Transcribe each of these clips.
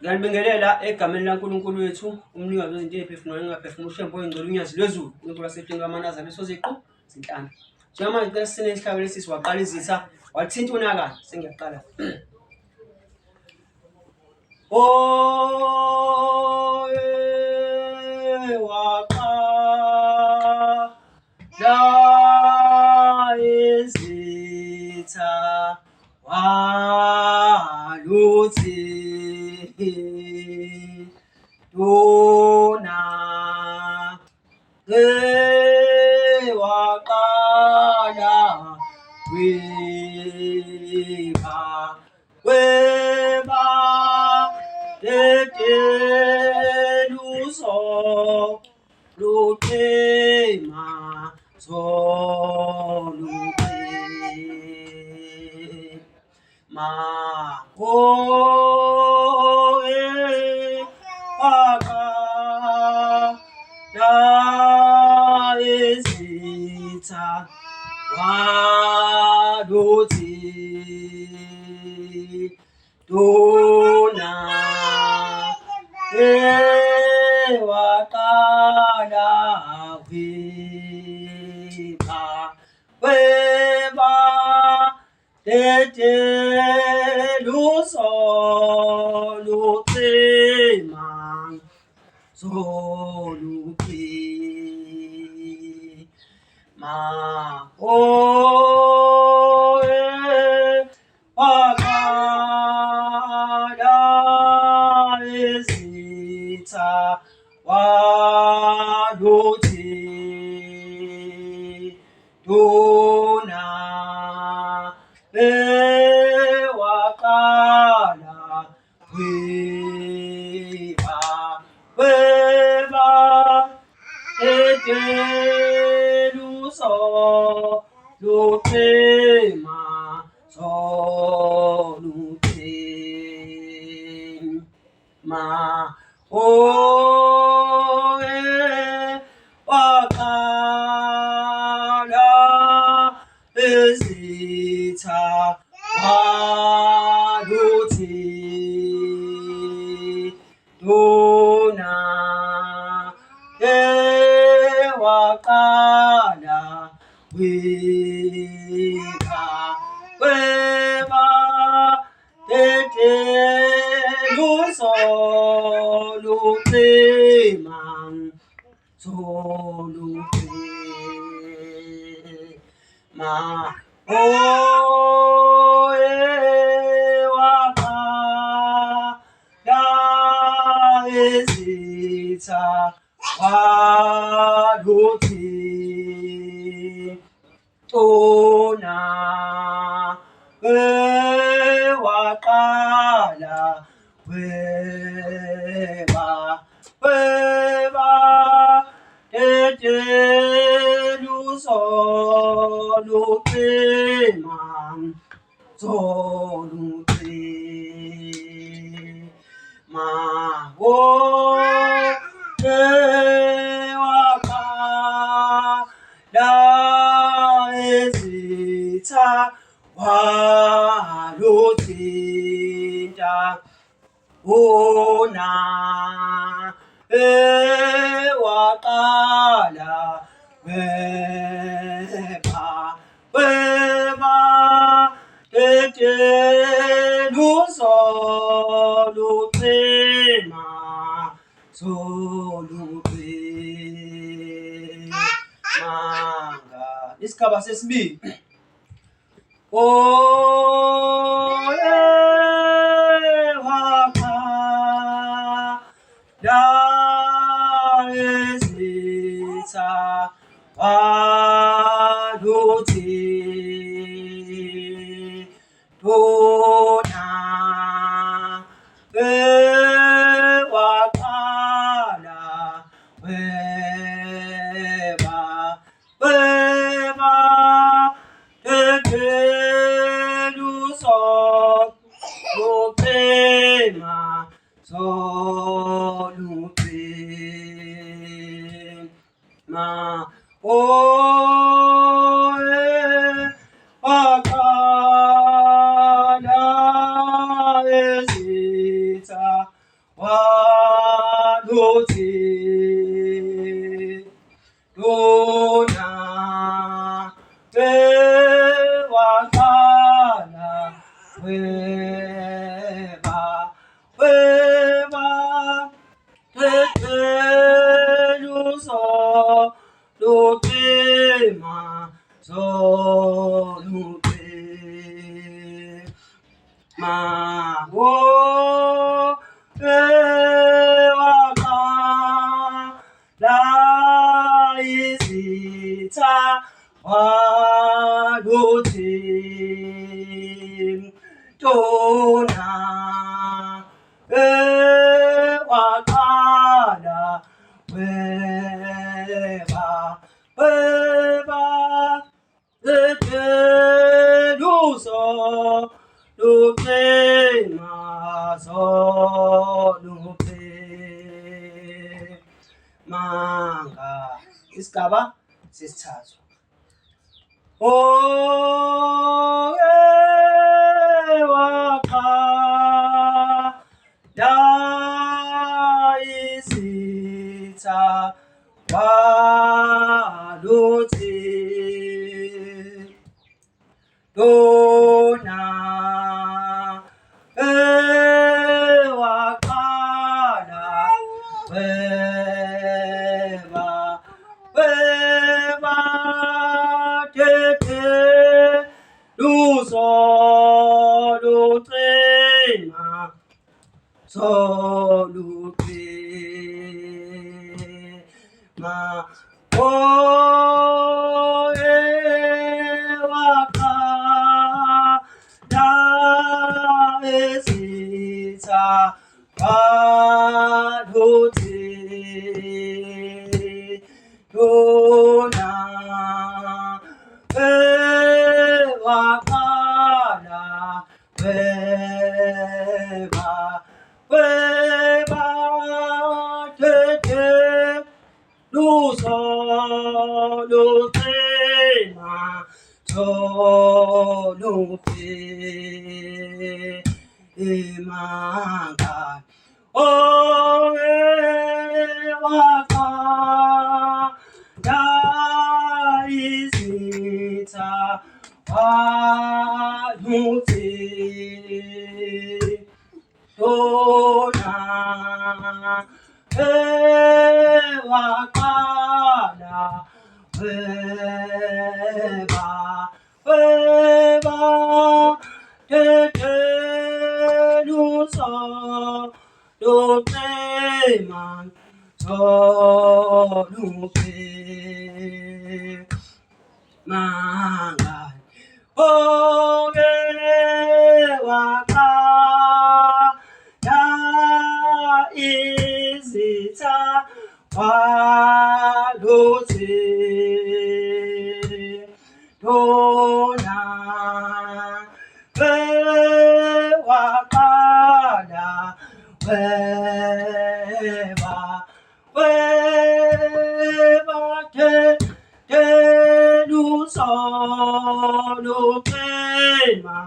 Ngiyanibingelela egameni laNkulunkulu wethu, umnikazi wezinto eziphefumulayo engaphefumula ushempo oyingcwele unyazi lwezulu, uNkulunkulu wasephini kaManazarete lesoziqu zinhlanu. Njengamanje ngicela sisine isihlabelo sisi waqala izitha wathinta unakala. Sengiyaqala. Waqala izitha waluthi Dona waqala weba teteluso luqema ma izitha waluthi Dona waqala weba teteluso luqema ma waqala izitha waluthi Dona waqala weba teteluso luqema ma waqala izitha waluthi Dona waqala weba teteluso luqema ma waqala izitha waluthi Dona waqala weba teteluso luqema ma waqala izitha waluthi Dona waqala weba teteluso luqema isigaba sesibili. Waqala izitha waluthi Dona waqala weba teteluso luqema ma waqala izitha waluthi lona bewakala weba weba teteluso lupima solupe mawo ewaka la isita waluthi tona ewakala weba weba ekeluso lupema solupe manga isigaba sesithathu ewaka la isitha waluthi lona ewakala weba weba tete luso lucima solupe ma ewaka la esitha waluthi lona ewakala weba weba tete luso lucima solupe imanga ewaka la isitha waluthi lona ewakala weba weba teteluso lupema solupe manga ewaka la isitha waluthi lona ewakala weba weba teteluso lupema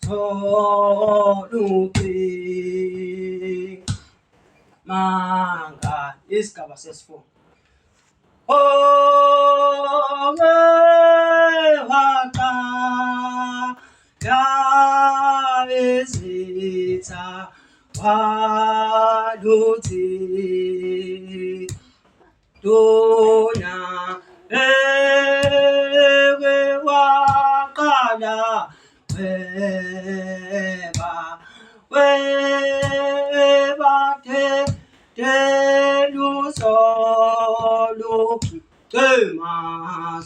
solupe manga isigaba sesi-4 ewaka la isitha waluthi lona ewakala weba weba teteluso lupema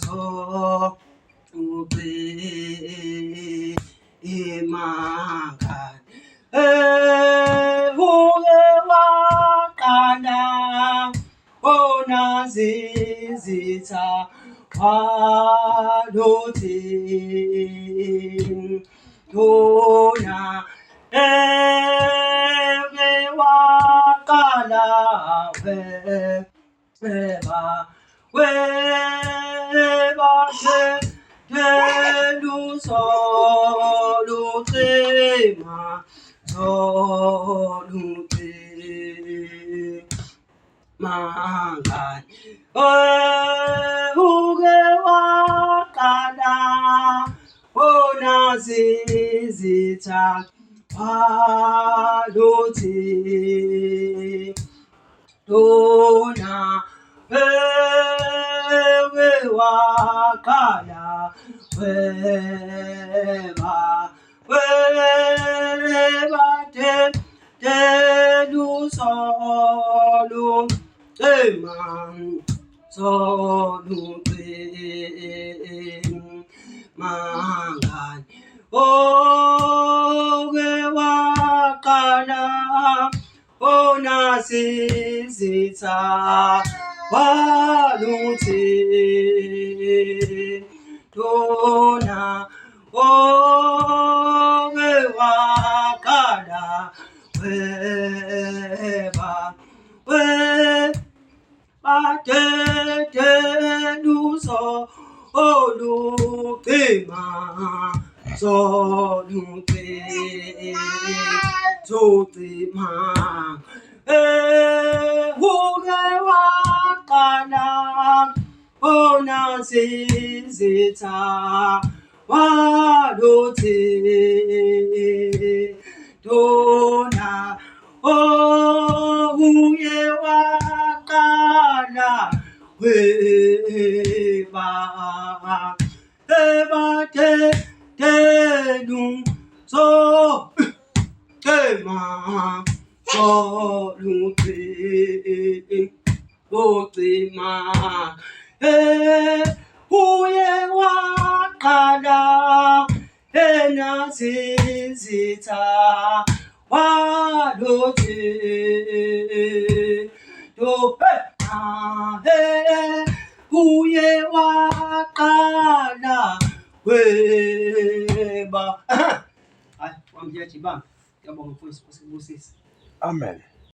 solupe imanga ewakala ona zizitha waluthi lona ewakala weba weba teteluso lupema solupe mangani uke waqala wona zizitha phalothi dona wewe waqala weba delusolu eman solu mangani oke waqala ona zizitha waluthi dona oke waqala badeluso oluqima zocima uke waqala ona zizitha waluthi dona uye waqala weba deluso ocima uye waqala ena zizitha waluthi uye waqala weba hayi wamngiyathi baba ngiyabonga mfowethu usibusise. Amen.